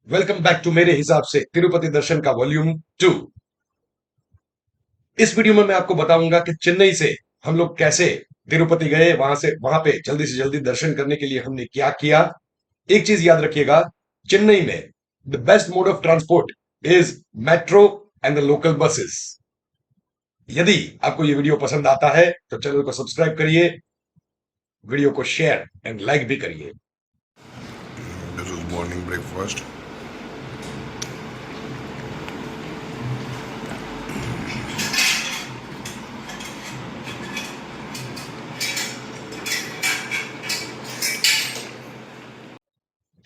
Welcome back to मेरे हिसाब से तिरुपति दर्शन का वॉल्यूम 2। इस वीडियो में मैं आपको बताऊंगा कि चेन्नई से हम लोग कैसे तिरुपति गए, वहां पे जल्दी से जल्दी दर्शन करने के लिए हमने क्या किया। एक चीज याद रखिएगा, चेन्नई में the best mode of transport is metro and the local buses. यदि आपको ये वीडियो पसंद आता है तो चैनल को सब्सक्राइब करिए, वीडियो को शेयर एंड लाइक भी करिए। This is morning breakfast.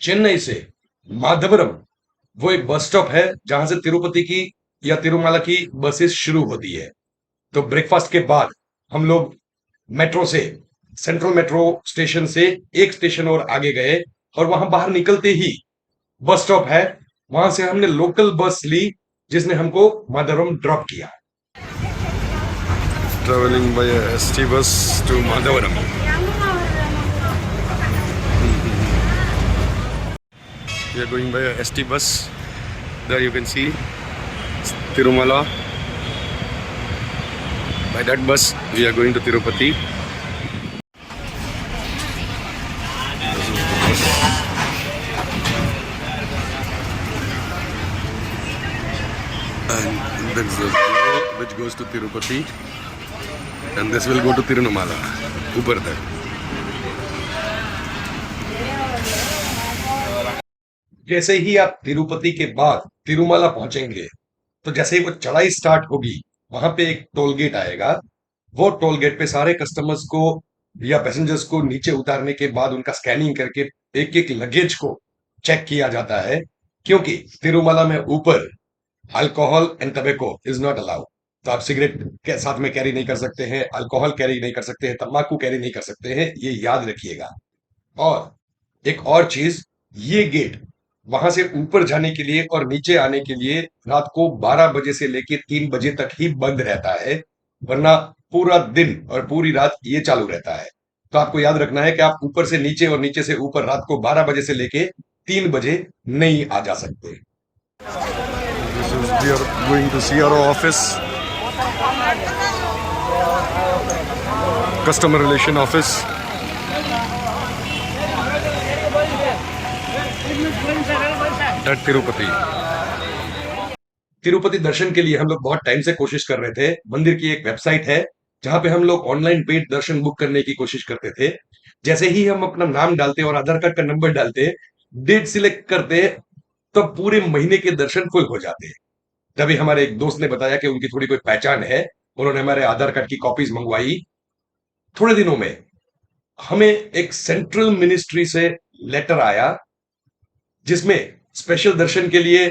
Chennai से माधवरम वो एक बस स्टॉप है जहां से तिरुपति की या तिरुमाला की बसेस शुरू होती है। तो ब्रेकफास्ट के बाद हम लोग मेट्रो से, सेंट्रल मेट्रो स्टेशन से एक स्टेशन और आगे गए, और वहां बाहर निकलते ही बस स्टॉप है, वहां से हमने लोकल बस ली जिसने हमको माधवरम ड्रॉप किया। Traveling by a ST bus to Madhavaram. We are going by a ST bus. There you can see Tirumala. By that bus, we are going to Tirupati. And there is a river which goes to Tirupati, and this will go to Tirunamala. ऊपर तक. जैसे ही आप तिरुपति के बाद तिरुमाला पहुंचेंगे तो जैसे ही वो चढ़ाई स्टार्ट होगी, वहां पे एक टोल गेट आएगा। वो टोल गेट पे सारे कस्टमर्स को या पैसेंजर्स को नीचे उतारने के बाद उनका स्कैनिंग करके एक एक लगेज को चेक किया जाता है, क्योंकि तिरुमाला में ऊपर alcohol and tobacco is not allowed. तो आप सिगरेट के साथ में कैरी नहीं कर सकते हैं, अल्कोहल कैरी नहीं कर सकते हैं, तंबाकू कैरी नहीं कर सकते हैं, ये याद रखिएगा। और एक और चीज, ये गेट वहां से ऊपर जाने के लिए और नीचे आने के लिए रात को 12 बजे से लेकर 3 बजे तक ही बंद रहता है, वरना पूरा दिन और पूरी रात ये चालू रहता है। तो आपको याद रखना है कि आप ऊपर से नीचे और नीचे से ऊपर रात को 12 बजे से लेके 3 बजे नहीं आ जा सकते। This is we are going to see our office, customer relation office. At Tirupati. Tirupati दर्शन के लिए हम लोग बहुत टाइम से कोशिश कर रहे थे। मंदिर की एक वेबसाइट है जहां पे हम लोग ऑनलाइन पेड दर्शन बुक करने की कोशिश करते थे। जैसे ही हम अपना नाम डालते और आधार कार्ड का नंबर डालते, डेट सिलेक्ट करते, तब पूरे महीने के दर्शन फुल हो जाते। तभी हमारे एक दोस्त ने बताया कि उनकी थोड़ी कोई पहचान है, उन्होंने हमारे आधार कार्ड की कॉपीज मंगवाई। थोड़े दिनों में हमें एक सेंट्रल मिनिस्ट्री से लेटर आया जिसमें स्पेशल दर्शन के लिए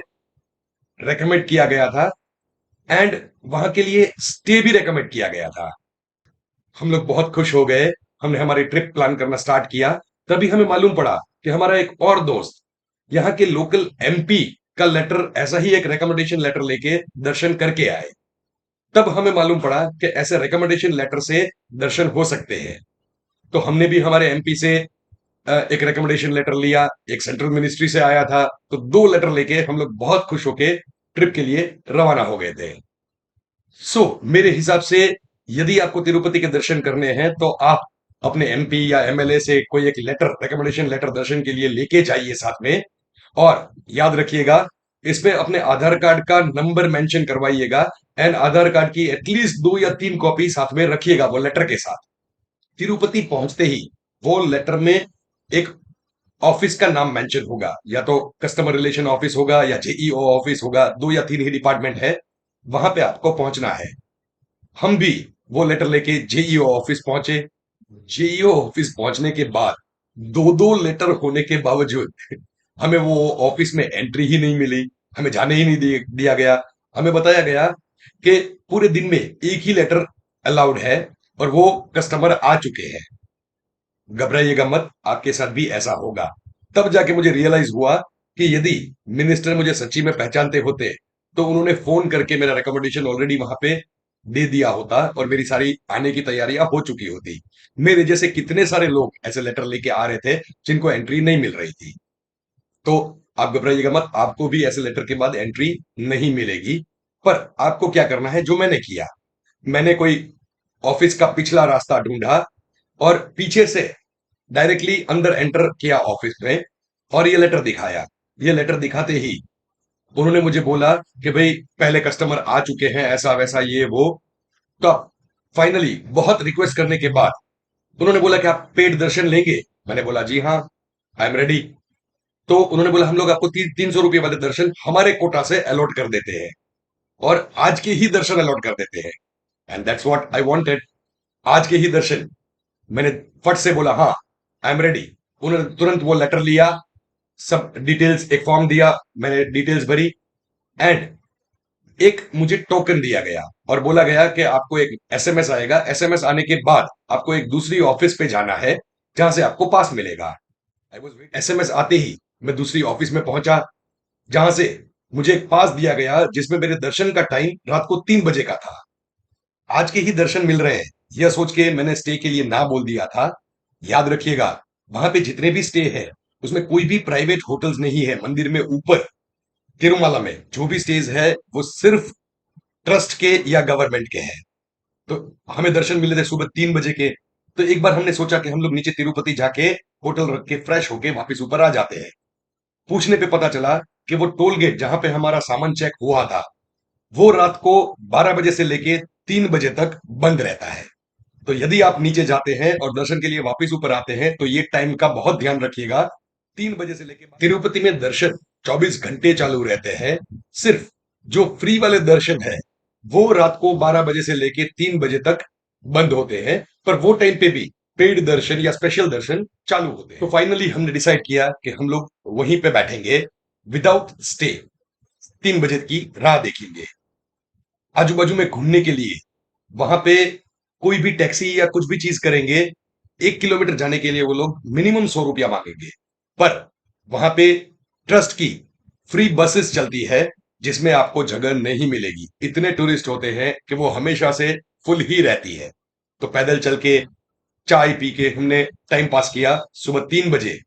रेकमेंड किया गया था एंड वहां के लिए स्टे भी रेकमेंड किया गया था। हम लोग बहुत खुश हो गए, हमने हमारी ट्रिप प्लान करना स्टार्ट किया। तभी हमें मालूम पड़ा कि हमारा एक और दोस्त यहाँ के लोकल एमपी का लेटर, ऐसा ही एक रिकमेंडेशन लेटर लेके दर्शन करके आए। तब हमें मालूम पड़ा कि ऐसे रिकमेंडेशन लेटर से दर्शन हो सकते हैं। तो हमने भी हमारे एमपी से एक रिकमेंडेशन लेटर लिया, एक सेंट्रल मिनिस्ट्री से आया था। तो 2 लेटर लेके हम लोग बहुत खुश होके ट्रिप के लिए रवाना हो गए थे। मेरे हिसाब से यदि आपको तिरुपति के दर्शन करने हैं तो आप अपने एमपी या एमएलए से कोई एक लेटर, रिकमेंडेशन लेटर दर्शन के लिए लेके जाइए साथ में। और याद रखिएगा, इसमें अपने आधार कार्ड का नंबर मेंशन करवाइएगा एंड आधार कार्ड की एटलीस्ट 2 या 3 कॉपी साथ में रखिएगा वो लेटर के साथ। तिरुपति पहुंचते ही वो लेटर में एक ऑफिस का नाम मेंशन होगा, या तो कस्टमर रिलेशन ऑफिस होगा या जेईओ ऑफिस होगा, 2 या 3 ही डिपार्टमेंट है, वहां पे आपको पहुंचना है। हम भी वो लेटर लेके जेईओ ऑफिस पहुंचे। जेईओ ऑफिस पहुंचने के बाद 2-2 लेटर होने के बावजूद हमें वो ऑफिस में एंट्री ही नहीं मिली, हमें जाने ही नहीं दिया गया। हमें बताया गया कि पूरे दिन में एक ही लेटर अलाउड है और वो कस्टमर आ चुके हैं। घबराइएगा मत, आपके साथ भी ऐसा होगा। तब जाके मुझे रियलाइज हुआ कि यदि मिनिस्टर मुझे सच्ची में पहचानते होते तो उन्होंने फोन करके मेरा रिकमेंडेशन ऑलरेडी वहां पे दे दिया होता और मेरी सारी आने की तैयारियां हो चुकी होती। मेरे जैसे कितने सारे लोग ऐसे लेटर लेके आ रहे थे जिनको एंट्री नहीं मिल रही थी। तो आप घबराइएगा मत, आपको भी ऐसे लेटर के बाद एंट्री नहीं मिलेगी। पर आपको क्या करना है, जो मैंने किया, मैंने कोई ऑफिस का पिछला रास्ता ढूंढा और पीछे से डायरेक्टली अंदर एंटर किया ऑफिस में और ये लेटर दिखाया। ये लेटर दिखाते ही उन्होंने मुझे बोला कि भाई पहले कस्टमर आ चुके हैं, ऐसा वैसा ये वो। तो फाइनली बहुत रिक्वेस्ट करने के बाद उन्होंने बोला कि आप पेड दर्शन लेंगे। मैंने बोला जी हाँ, आई एम रेडी। तो उन्होंने बोला हम लोग आपको 300 रुपये वाले दर्शन हमारे कोटा से अलॉट कर देते हैं और आज के ही दर्शन अलॉट कर देते हैं। And that's what I wanted, आज के ही दर्शन। मैंने फट से बोला हाँ, आई एम रेडी। उन्होंने तुरंत वो लेटर लिया, सब डिटेल्स, एक फॉर्म दिया, मैंने डिटेल्स भरी एंड एक मुझे टोकन दिया गया और बोला गया कि आपको एक एसएमएस आएगा। एसएमएस आने के बाद आपको एक दूसरी ऑफिस पे जाना है जहां से आपको पास मिलेगा। एसएमएस आते ही मैं दूसरी ऑफिस में पहुंचा जहां से मुझे एक पास दिया गया जिसमें मेरे दर्शन का टाइम रात को 3 बजे का था। आज के ही दर्शन मिल रहे हैं, यह सोच के मैंने स्टे के लिए ना बोल दिया था। याद रखिएगा, वहां पे जितने भी स्टे है उसमें कोई भी प्राइवेट होटल्स नहीं है। मंदिर में ऊपर तिरुमाला में जो भी स्टेज है वो सिर्फ ट्रस्ट के या गवर्नमेंट के हैं। तो हमें दर्शन मिले थे सुबह 3 बजे के। तो एक बार हमने सोचा कि हम लोग नीचे तिरुपति जाके होटल रख के फ्रेश होके वापस ऊपर आ जाते हैं। पूछने पे पता चला कि वो टोल गेट जहां पे हमारा सामान चेक हुआ था वो रात को 12 बजे से लेके 3 बजे तक बंद रहता है। तो यदि आप नीचे जाते हैं और दर्शन के लिए वापस ऊपर आते हैं तो ये टाइम का बहुत ध्यान रखिएगा। 3 बजे से लेके तिरुपति में दर्शन 24 घंटे चालू रहते हैं। सिर्फ जो फ्री वाले दर्शन है वो रात को 12 बजे से लेके 3 बजे तक बंद होते हैं, पर वो टाइम पे भी पेड दर्शन या स्पेशल दर्शन चालू होते हैं। तो फाइनली हमने डिसाइड किया कि हम लोग वहीं पे बैठेंगे विदाउट स्टे, 3 बजे की राह देखेंगे। आजू बाजू में घूमने के लिए वहां पे कोई भी टैक्सी या कुछ भी चीज करेंगे, 1 किलोमीटर जाने के लिए वो लोग मिनिमम 100 रुपया मांगेंगे। पर वहां पे ट्रस्ट की फ्री बसेस चलती है जिसमें आपको जगह नहीं मिलेगी। इतने टूरिस्ट होते हैं कि वो हमेशा से फुल ही रहती है। तो पैदल चल के चाय पी के हमने टाइम पास किया। सुबह 3 बजे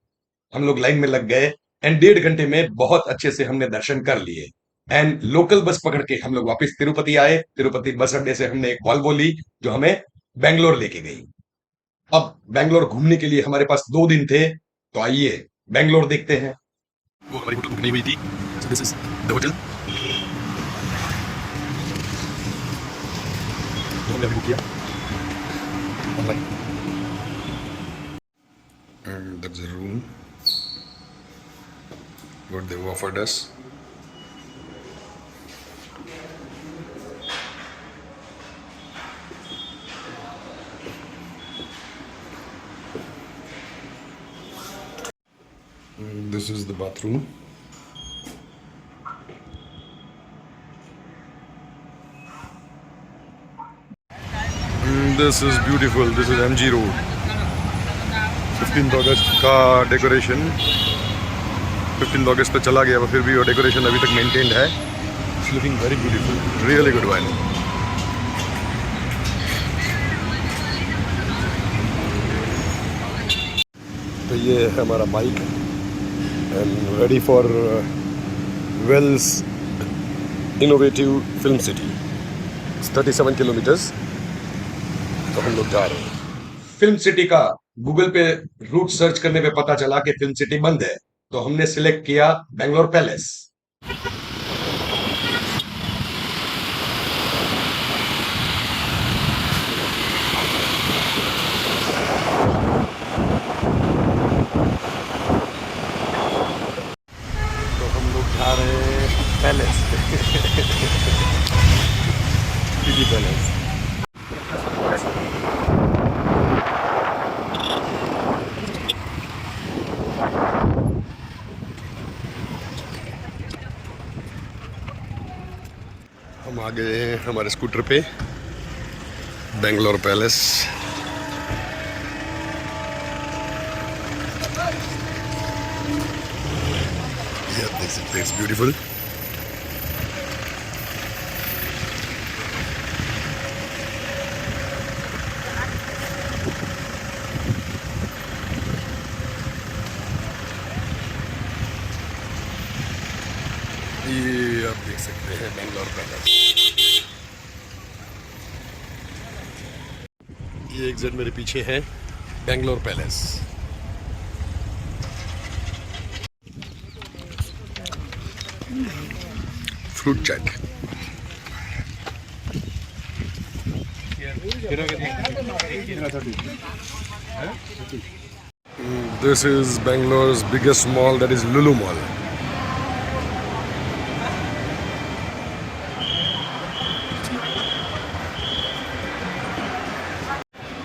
हम लोग लाइन में लग गए एंड 1.5 घंटे में बहुत अच्छे से हमने दर्शन कर लिए। एंड लोकल बस पकड़ के हम लोग वापस तिरुपति आए। तिरुपति बस अड्डे से हमने एक वॉल्वो ली जो हमें बेंगलोर लेके गई। अब बेंगलोर घूमने के लिए हमारे पास 2 दिन थे, तो आइए बेंगलोर देखते हैं। वो हमारी होटल बुक नहीं हुई थी, so this is the hotel जो हमने अभी बुक किया online. And that's the room what they offered us. This is the bathroom. This is beautiful. This is MG Road. 15th अगस्त का डेकोरेशन 15th अगस्त तो चला गया, फिर भी वो डेकोरेशन अभी तक मेंटेन्ड है। It's looking very beautiful, really good one. तो ये है हमारा bike and ready for wells innovative film city. 37 kilometres. तो हम लोग जा रहे हैं। फिल्म सिटी का गूगल पे रूट सर्च करने पे पता चला कि फिल्म सिटी बंद है, तो हमने सिलेक्ट किया बेंगलोर पैलेस। तो हम लोग जा रहे हैं पैलेस सिटी पैलेस। हम आ गए हैं हमारे स्कूटर पे बेंगलोर पैलेस। It's beautiful. ये आप देख सकते हैं बेंगलोर पैलेस। ये एग्जैक्ट मेरे पीछे है Bangalore palace. Fruit chaat. This is Bangalore's biggest mall, that is Lulu Mall.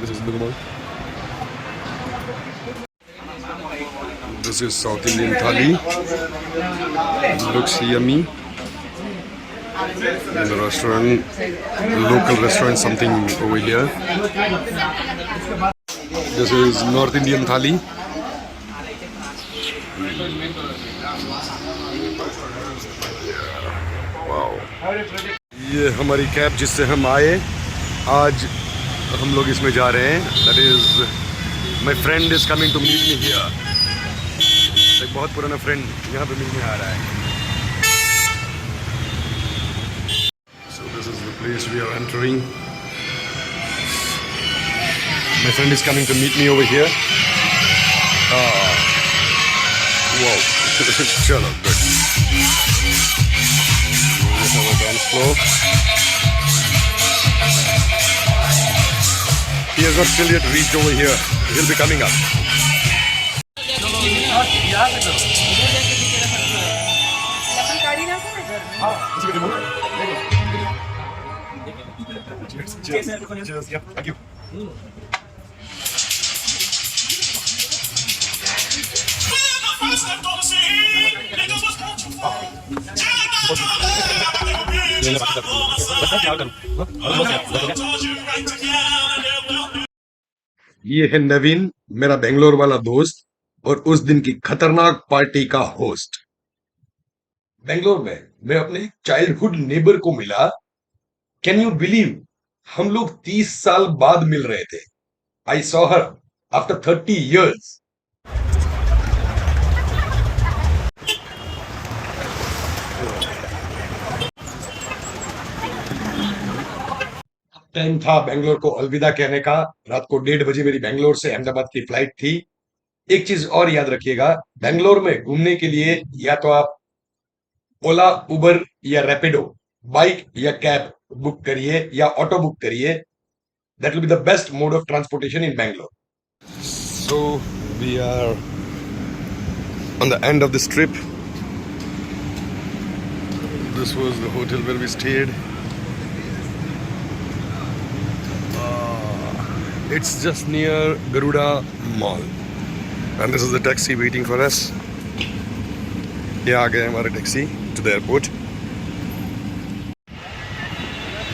This is Lulu Mall. This is South Indian thali. Looks yummy. In the restaurant, local restaurant, something over here. This is North Indian thali. Wow. ये हमारी cab जिससे हम आए, आज हम लोग इसमें जा रहे हैं। That is, my friend is coming to meet me here. एक बहुत पुराना फ्रेंड यहाँ पे मिलने आ रहा है। So this is the place we are entering. My friend is coming to meet me over here. Wow. Chalo, good. We have a dance floor. He has not still yet reached over here. He'll be coming up. Cheers. Yeah, thank you. ये है नवीन, मेरा बेंगलोर वाला दोस्त और उस दिन की खतरनाक पार्टी का होस्ट। बेंगलोर में मैं अपने एक चाइल्डहुड नेबर को मिला। कैन यू बिलीव, हम लोग 30 साल बाद मिल रहे थे। I saw her after 30 years. Time था बेंगलोर को अलविदा कहने का। रात को 1:30 बजे मेरी बेंगलोर से अहमदाबाद की फ्लाइट थी। एक चीज और याद रखिएगा, बेंगलोर में घूमने के लिए या तो आप ओला, उबर या रैपिडो, बाइक या कैब बुक करिए या ऑटो बुक करिए। That will be the best mode of transportation in Bangalore. So we are on the end of this trip. This was the hotel where we stayed. It's just near Garuda Mall, and this is the taxi waiting for us. ये आ गए हमारे taxi to the airport.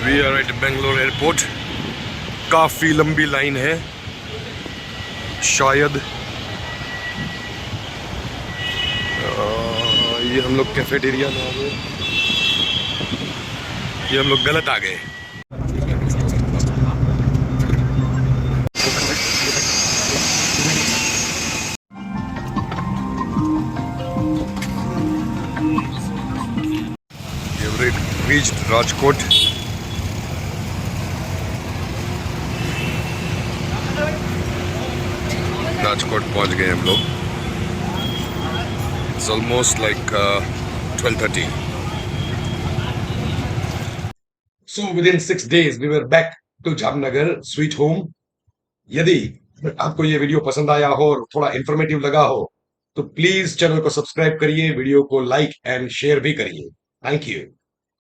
We are at Bangalore airport. काफी लंबी line है, शायद ये हम लोग कैफेटेरिया में आ गए। ये हम लोग गलत आ गए। Reached Rajkot. राजकोट पहुंच गए हम लोग। It's almost like 12:30. So within 6 days we were back to Jamnagar, sweet home. यदि आपको ये वीडियो पसंद आया हो और थोड़ा इंफॉर्मेटिव लगा हो तो प्लीज चैनल को सब्सक्राइब करिए, वीडियो को लाइक एंड शेयर भी करिए। Thank you.